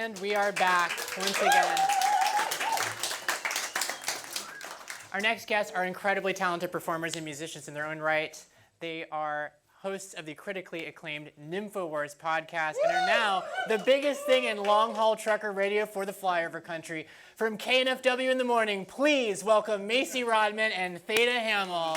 And we are back once again. Our next guests are incredibly talented performers and musicians in their own right. They are hosts of the critically acclaimed Nymphowars podcast and are now the biggest thing in long-haul trucker radio for the flyover country. From KNFW In The Morning, please welcome Macy Rodman and Theda Hammel.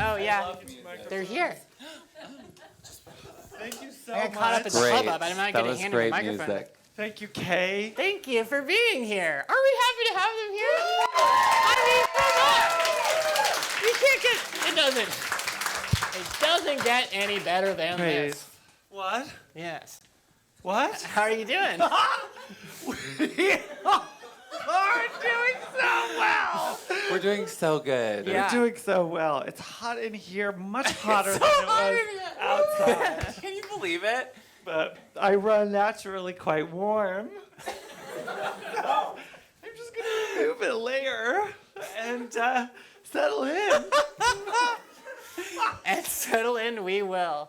Oh, yeah. They're here. Thank you so I got much. caught up in the hubbub. I'm not going to hand the microphone. Music. Thank you, Kaye. Thank you for being here. Are we happy to have them here? I mean, come on. You can't get, it doesn't get any better than this. What? Yes. What? How are you doing? We're doing so well. We're doing so good. Yeah. We're doing so well. It's hot in here, much hotter so than it hot was in here. outside. Can you believe it? But I run naturally quite warm. So I'm just going to remove a layer and settle in. And settle in we will.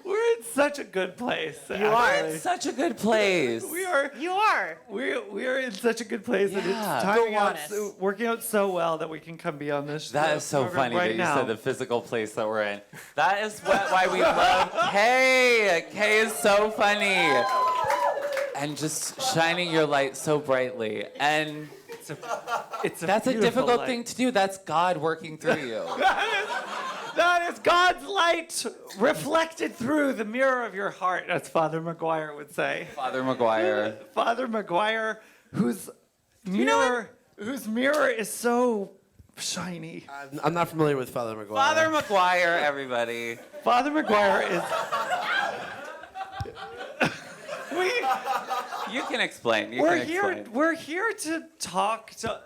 We're in such a good place. You are. It's such a good place. We are. You are. We're in such a good place that Yeah. it's timing Go on out, us. working out so well that we can come be on this. That is so program funny right that you now. said the physical place that we're in. That is why we love Kaye. Kaye is so funny. And just shining your light so brightly. And It's that's a beautiful difficult light. thing to do. That's God working through you. That is God's light reflected through the mirror of your heart, as Father McGuire would say. Father McGuire. Father McGuire, whose mirror is so shiny. I'm not familiar with Father McGuire. Father McGuire, everybody. Father McGuire is. You can explain. You can explain. We're here to talk to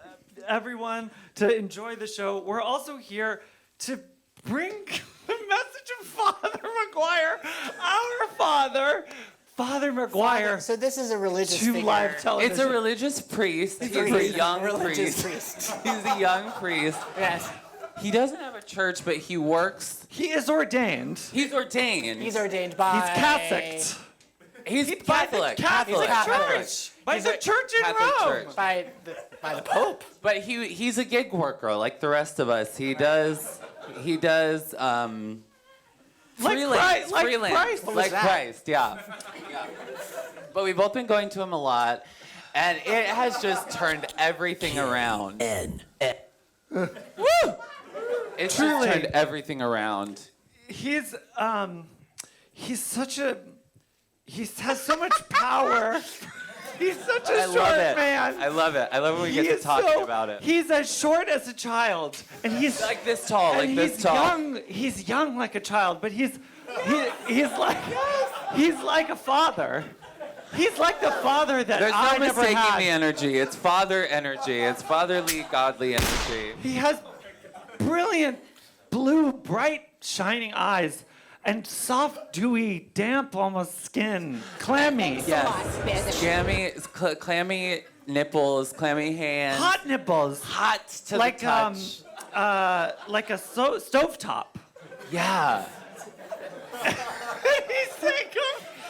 everyone, to enjoy the show. We're also here to bring the message of Father McGuire, our father, Father McGuire, So this is a religious to figure. live television. It's a religious priest. He's a young religious priest. priest. He's a young priest. Yes. He doesn't have a church, but he works. He is ordained. He's ordained. He's ordained by... He's Catholic. He's Catholic. Catholic Catholic. Church. By He's the a church in Catholic Rome. church. By the Pope. But he's a gig worker like the rest of us. He does freelance. Christ. What was Like that? Christ, yeah. But we've both been going to him a lot, and it has just turned everything around. Woo! It's Truly. just turned everything around. He's he has so much power. He's such a I short love it. man. I love it. I love when we get to talking about it. He's as short as a child, and he's Like this tall, and like this he's tall. young. He's young like a child, but he's like a father. He's like the father that There's I no never mistaking had. the energy. It's father energy. It's fatherly, godly energy. He has brilliant, blue, bright, shining eyes, and soft, dewy, damp, almost skin, clammy. Yes. Clammy nipples, clammy hands. Hot nipples. Hot to like the touch. like a stovetop. Yeah. He's like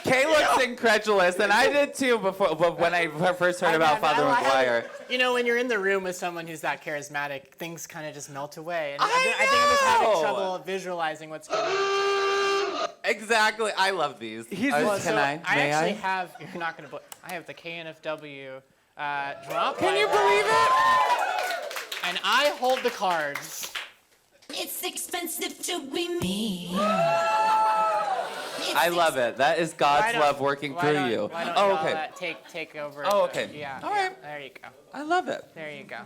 Kaye looks incredulous, and I did too before. But when I first heard about Father McGuire, You know, when you're in the room with someone who's that charismatic, things kind of just melt away. And I think I'm just having know! trouble visualizing what's going on. exactly. I love these. He's- Well, can so I? May actually I? have, you're not going to believe, I have the KNFW drop. Can you light, believe it? And I hold the cards. It's expensive to be me. I love it. That is God's love working through you. Why don't Oh, y'all, okay. take over? Oh, okay. Yeah. All right. There you go. I love it. There you go.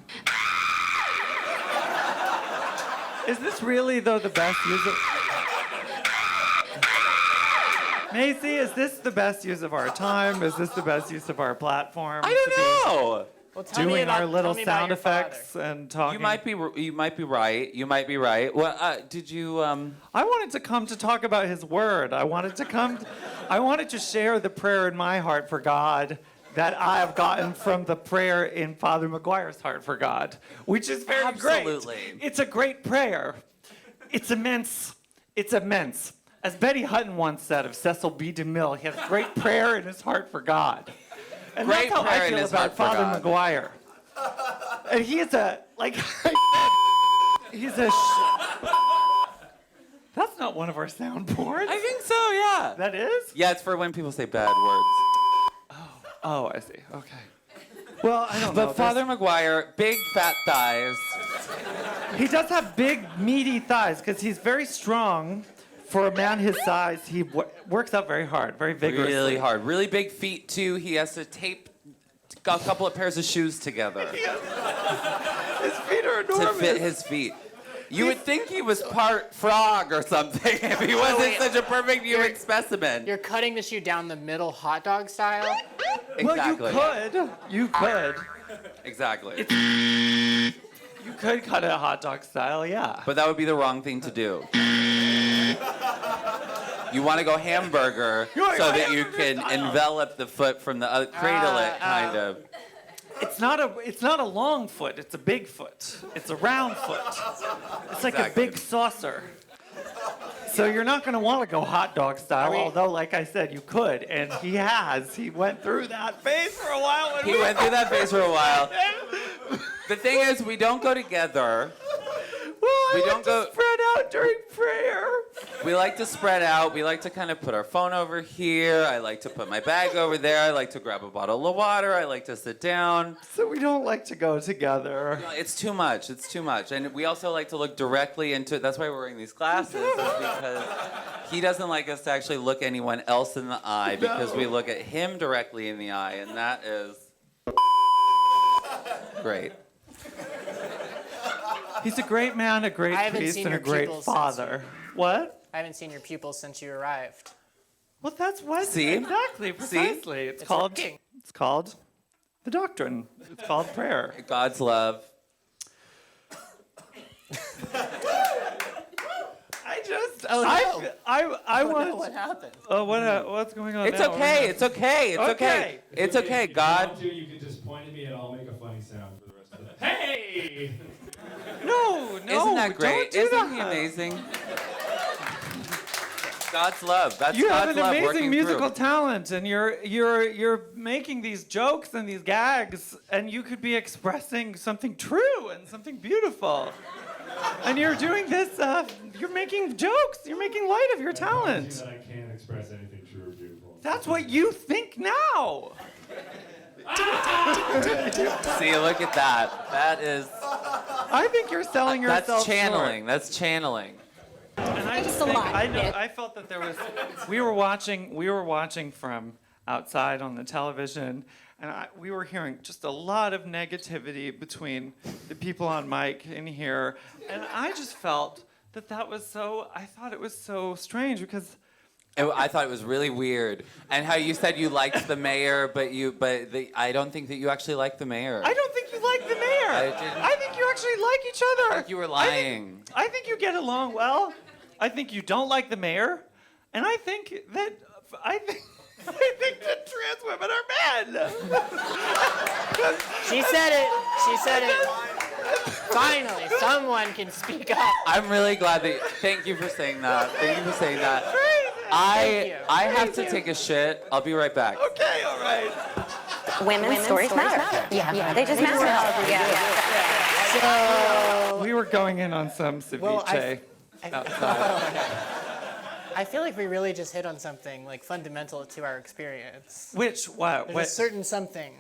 Is this really, though, the best use of... Macy, is this the best use of our time? Is this the best use of our platform? I don't know. Well, tell me Doing about, our little tell me about sound your father. effects and talking. You might be right. You might be right. Well, did you? I wanted to come to talk about his word. I wanted to share the prayer in my heart for God that I have gotten from the prayer in Father McGuire's heart for God, which is very Absolutely. great. It's a great prayer. It's immense. It's immense. As Betty Hutton once said of Cecil B. DeMille, he has great prayer in his heart for God. And Great that's how prayer I in feel his about heart for Father God. McGuire. And he is a, like I said, he's a... That's not one of our soundboards. I think so. Yeah. That is? Yeah, it's for when people say bad words. Oh, I see. Okay. Well, I don't know. But Father McGuire, big fat thighs. He does have big, meaty thighs because he's very strong. For a man his size, he works out very hard, very vigorously. Really hard. Really big feet too. He has to tape a couple of pairs of shoes together His feet are to enormous. fit his feet. You would think he was part frog or something if he wasn't such a perfect human specimen. You're cutting the shoe down the middle, hot dog style. Exactly. Well, you could. Exactly. You could cut it hot dog style, yeah. But that would be the wrong thing to do. You want to go hamburger so that you can envelop the foot from the other, cradle it, kind of. It's not a long foot. It's a big foot. It's a round foot. It's like Exactly. a big saucer. So you're not going to want to go hot dog style, although, like I said, you could. And he has. He went through that phase for a while. He went through that phase for a while. The thing is, we don't go together. We don't go- spread out during prayer. We like to spread out. We like to kind of put our phone over here. I like to put my bag over there. I like to grab a bottle of water. I like to sit down. So we don't like to go together. It's too much. It's too much. And we also like to look directly into. That's why we're wearing these glasses, is because he doesn't like us to actually look anyone else in the eye because we look at him directly in the eye, and that is great. He's a great man, a great I haven't priest, seen and a your great pupils father. What? I haven't seen your pupils since you arrived. Well, that's what. See? Exactly, precisely. It's called. working. It's called the doctrine. It's called prayer. God's love. I just. Oh, no. I want. What happened? Oh, what's going on? It's now? okay. It's okay. It's okay. Okay. It's okay. If God. you want to, you can just point at me and I'll make a funny sound for the rest of the Hey! No. Isn't that great? Don't do Isn't he that. amazing? God's love. That's You have God's an love amazing working musical through. talent, and you're making these jokes and these gags, and you could be expressing something true and something beautiful. And you're doing this. You're making jokes. You're making light of your talent. That I can't express anything true or beautiful. That's what you think now. See, look at that. That is. I think you're selling yourself. That's channeling. That's channeling. And I just a think, lot, I felt that there was. We were watching from outside on the television, and we were hearing just a lot of negativity between the people on mic in here, and I just felt that was so. I thought it was so strange because. I thought it was really weird, and how you said you liked the mayor, I don't think that you actually like the mayor. I don't think you like the mayor. I didn't- I think you actually like each other. I think you were lying. I think you get along well. I think you don't like the mayor, and I think that trans women are men. She said it. She said it. Finally, someone can speak up. I'm really glad that. Thank you for saying that. Thank you for saying that. Thank you. I have to take a shit. I'll be right back. Okay, all right. Women's stories matter. Yeah, they just matter. Yeah. We were going in on some ceviche. Well, I feel like we really just hit on something like fundamental to our experience. What? There's a certain something.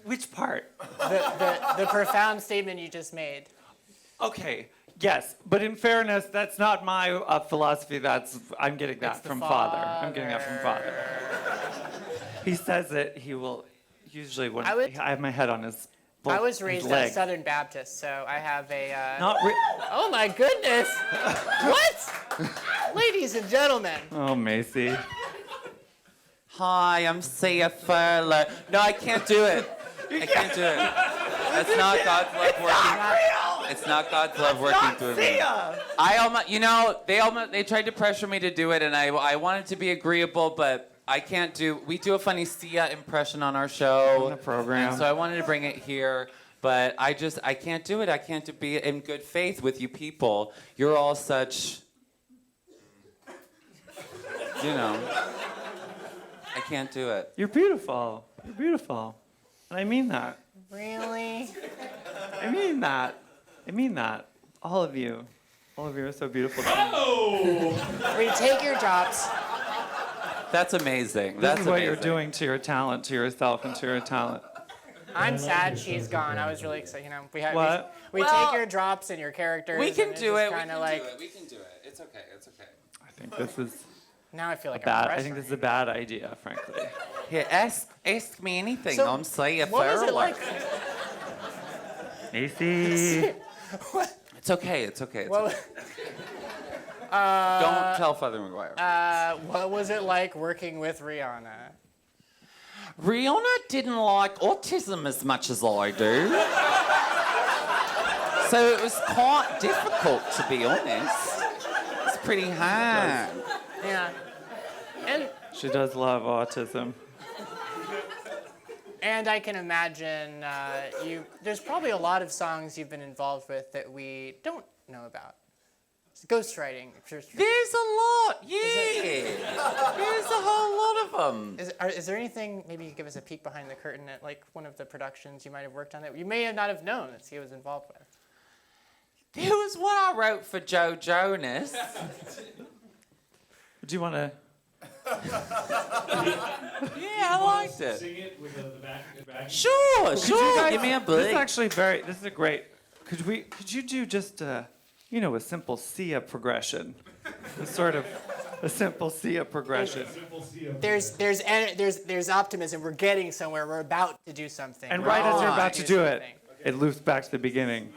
Which part? The profound statement you just made. Okay, Yes, but in fairness, that's not my philosophy. I'm getting that It's the from Father. I'm getting that from Father. He says it. He will usually when I have my head on his. I was his raised leg. a Southern Baptist, so I have a. Oh my goodness! What? Ladies and gentlemen. Oh, Macy. Hi, I'm Sia Furler. No, I can't do it. I can't do it. That's not God's love working. It's not God's love working through me. I almost, they tried to pressure me to do it, and I wanted to be agreeable, but I can't do. We do a funny Sia impression on our show, on the program. and so I wanted to bring it here, but I can't do it. I can't be in good faith with you people. You're all such, I can't do it. You're beautiful. You're beautiful. And I mean that. Really? I mean that. I mean that. All of you. All of you are so beautiful. Retake your jobs. That's amazing. This is what you're doing to your talent, to yourself, and to your talent. I'm sad she's gone. I was really excited. What? We take your drops and your characters. We can and do it. We can do it. We can do it. It's okay. It's okay. I think this is Now I feel like bad. I'm I think this is a bad idea, frankly. Here, ask me anything. So, I'm Sia What was it Furler. like? Macy. It's okay. It's okay. It's What, okay. Don't tell Father McGuire. what was it like working with Rihanna? Rihanna didn't like autism as much as I do. So it was quite difficult, to be honest. It's pretty hard. Yeah. And She does love autism. I can imagine there's probably a lot of songs you've been involved with that we don't know about. It's ghostwriting. There's a lot, yeah. There's a whole lot of them. Is there anything, maybe you could give us a peek behind the curtain at like one of the productions you might have worked on that you may not have known that Sia was involved with? There was one I wrote for Joe Jonas. Do you want to? Yeah, I liked it. Sing it with the back. Sure. Give me a break. This is actually this is a great. Could you do just a simple Sia progression? Sort of a simple Sia progression. There's optimism. We're getting somewhere. We're about to do something. And We're right as all you're about to do it, something. it loops back to the beginning.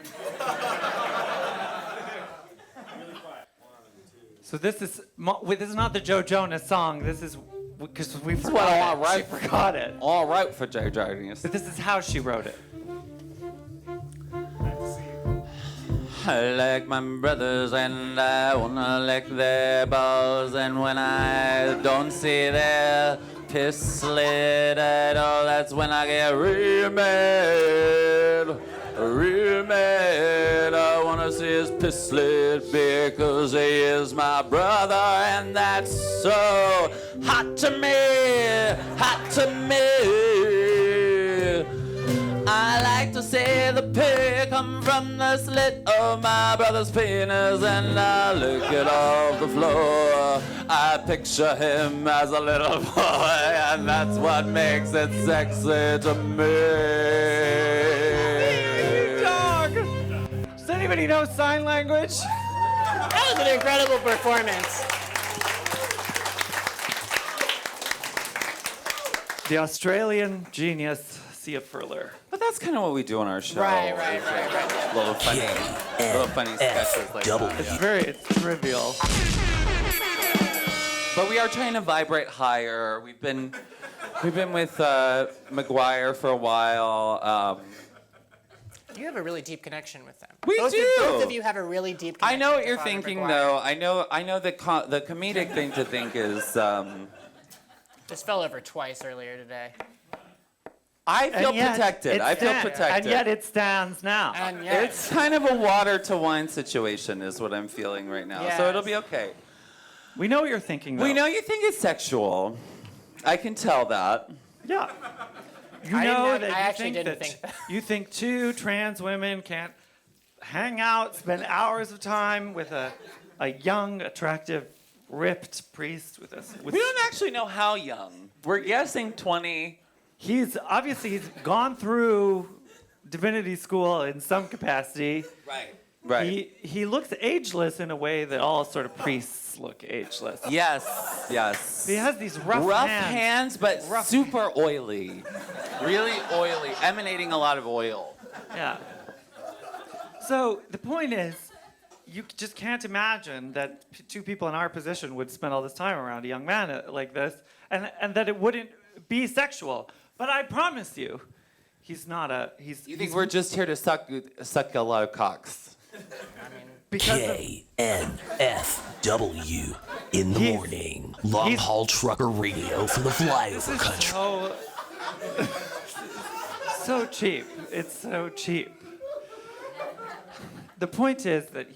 So this is not the Joe Jonas song. This is because we forgot it. She forgot it. All right for Joe Jonas. But this is how she wrote it. I like my brothers and I wanna lick their balls, and when I don't see their piss slit at all, that's when I get real mad. Real mad. I wanna see his piss slit because he is my brother, and that's so hot to me, hot to me. I like to see the pig come from the slit of my brother's penis, and I lick it off the floor. I picture him as a little boy, and that's what makes it sexy to me. Dog! Does anybody know sign language? That was an incredible performance. The Australian genius, Sia Furler. But that's kind of what we do on our show. Right. Little funny sketches like that. It's trivial. But we are trying to vibrate higher. We've been with McGuire for a while. You have a really deep connection with them. We both do. Both of you have a really deep connection. I know what to you're Father thinking, McGuire. though. I know the comedic thing to think is. Just fell over twice earlier today. I feel protected. And yet it stands now. And yes. It's kind of a water to wine situation, is what I'm feeling right now. So it'll be okay. We know what you're thinking, though. We know you think it's sexual. I can tell that. Yeah. You I know didn't- that I you actually think didn't that think that. you think two trans women can't hang out, spend hours of time with a young, attractive, ripped priest with us. We don't actually know how young. We're guessing 20. He's gone through divinity school in some capacity. Right. Right. He looks ageless in a way that all sort of priests look ageless. Yes. He has these rough hands, but super oily. Really oily, emanating a lot of oil. Yeah. So the point is, you just can't imagine that two people in our position would spend all this time around a young man like this, and that it wouldn't be sexual. But I promise you, he's not a. You think we're just here to suck a lot of cocks? KNFW in the morning. Long haul trucker radio for the flyover country. So cheap. It's so cheap. The point is that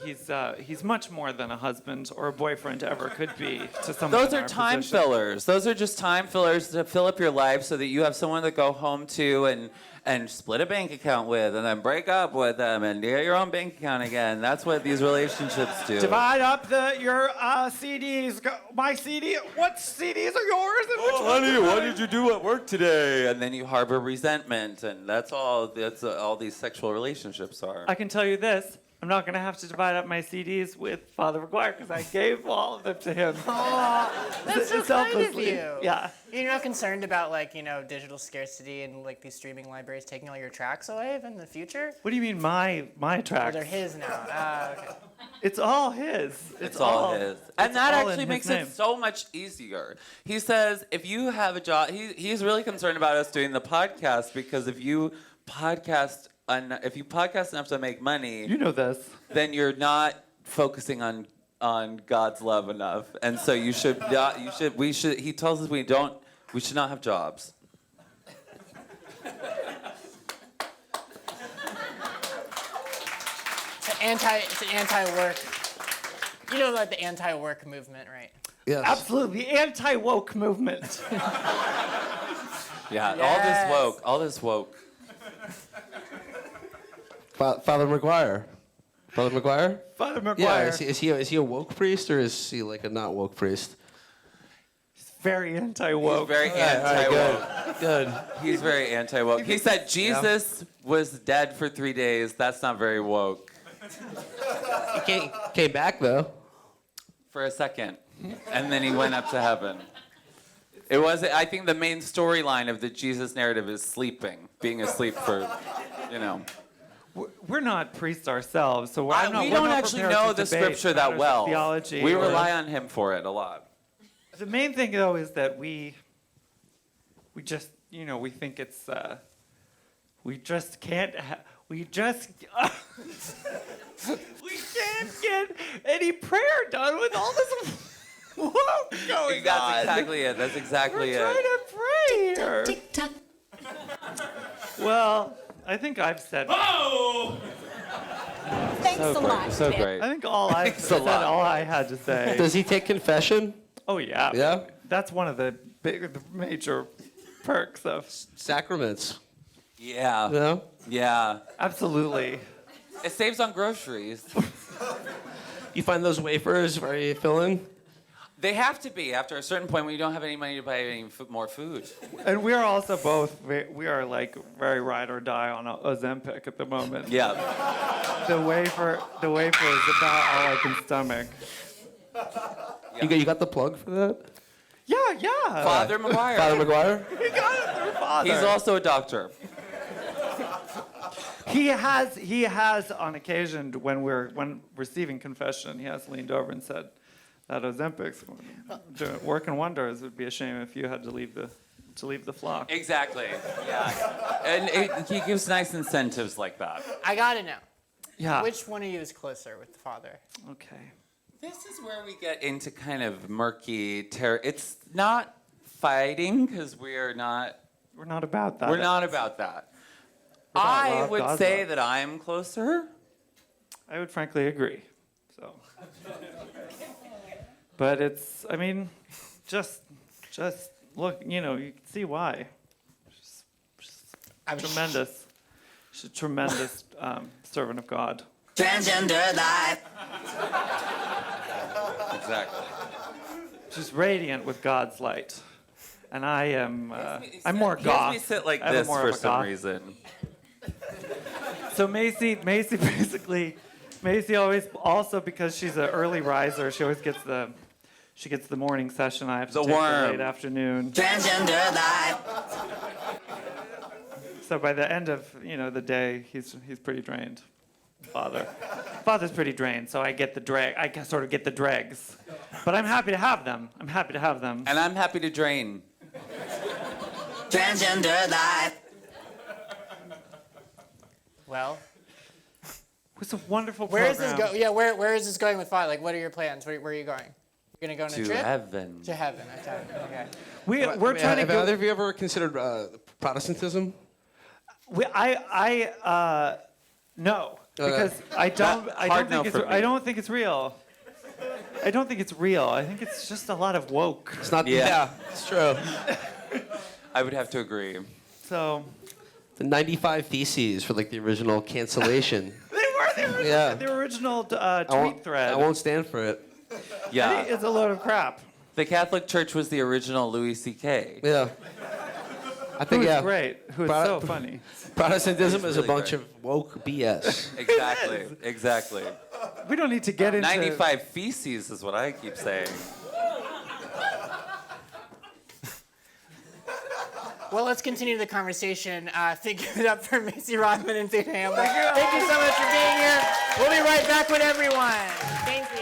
he's much more than a husband or a boyfriend ever could be to someone. Those in are our time position. fillers. Those are just time fillers to fill up your life so that you have someone to go home to and split a bank account with and then break up with them and get your own bank account again. That's what these relationships do. Divide up your CDs. My CD. What CDs are yours? And which ones Honey, are what mine? did you do at work today? And then you harbor resentment, and that's all these sexual relationships are. I can tell you this. I'm not going to have to divide up my CDs with Father McGuire because I gave all of them to him. That's so kind of Selflessly. you. Yeah. You're not concerned about digital scarcity and these streaming libraries taking all your tracks away in the future? What do you mean my Well, tracks? they're his now. Okay. It's all his. It's all his. And that all in actually his makes name. it so much easier. He says if you have a job, he's really concerned about us doing the podcast because if you podcast enough to make money, You know this. then you're not focusing on God's love enough. And so you should not, he tells us we should not have jobs. It's an anti-work. You know about the anti-work movement, right? Yes. Absolutely. The anti-woke movement. Yeah, Yes. all this woke. Father McGuire. Father McGuire? Father McGuire. Yeah, is he a woke priest or is he like a not woke priest? Very anti-woke. He's very anti-woke. Good. He's very anti-woke. He said Jesus was dead for 3 days. That's not very woke. He came back though. For a second. And then he went up to heaven. I think the main storyline of the Jesus narrative is sleeping. Being asleep for, We're not priests ourselves, so we don't actually know the scripture that well. Theology. We rely on him for it a lot. The main thing, though, is that we just, we think it's, we just can't, we can't get any prayer done with all this woke going That's on. exactly it. That's exactly We're trying it. to pray here. Tick tock. Well, I think I've said. Thanks a lot. So man. great. I think all I Thanks a said, lot. all I had to say. Does he take confession? Oh yeah. Yeah? That's one of the major perks of. Sacraments. Yeah. You know? Yeah. Absolutely. It saves on groceries. You find those wafers very filling? They have to be after a certain point when you don't have any money to buy any more food. And we are also both, we are like very ride or die on Ozempic at the moment. Yeah. The wafer is about all I can stomach. You got the plug for that? Yeah. Father McGuire. Father McGuire? He got it through Father. He's also a doctor. He has on occasion when receiving confession, he has leaned over and said that Ozempic's working wonders. It would be a shame if you had to leave the flock. Exactly. Yeah. And he gives nice incentives like that. I got it now. Yeah. Which one of you is closer with the father? Okay. This is where we get into kind of murky terror. It's not fighting because we're not about that. We're not about that. about I love, would God's say love. that I'm closer. I would frankly agree. So, but it's, I mean, just look, you can see why. Tremendous. She's a tremendous servant of God. Transgender life. Exactly. She's radiant with God's light. And I am, I'm more He goth. has me sit like I have this more for of a some goth. reason. So Macy basically Macy always, also because she's an early riser, she always gets the morning session. I have to The take the worm. late afternoon. Transgender life. So by the end of the day, he's pretty drained. Father's pretty drained, so I get the drag. I sort of get the dregs, but I'm happy to have them. And I'm happy to drain. Transgender life. It Well, was a wonderful where program. is this go? Yeah, where is this going with Father? Like, what are your plans? Where are you going? You're gonna go on a To trip? heaven. To heaven. Okay. We're trying to Have go. either of you ever considered Protestantism? No, because I don't think it's real. I don't think it's real. I think it's just a lot of woke. It's not. Yeah. Yeah, it's true. I would have to agree. So The 95 Theses for like the original cancellation. the original tweet thread. I won't stand for it. Yeah. It's a load of crap. The Catholic Church was the original Louis C.K. Yeah. I think Who's yeah. great. Who's so funny. Protestantism is a really bunch great. of woke BS. Exactly. We don't need to get into 95 feces is what I keep saying. Well, let's continue the conversation. Give it up for Macy Rodman and Theda Hammel. Thank you so much for being here. We'll be right back with everyone. Thank you.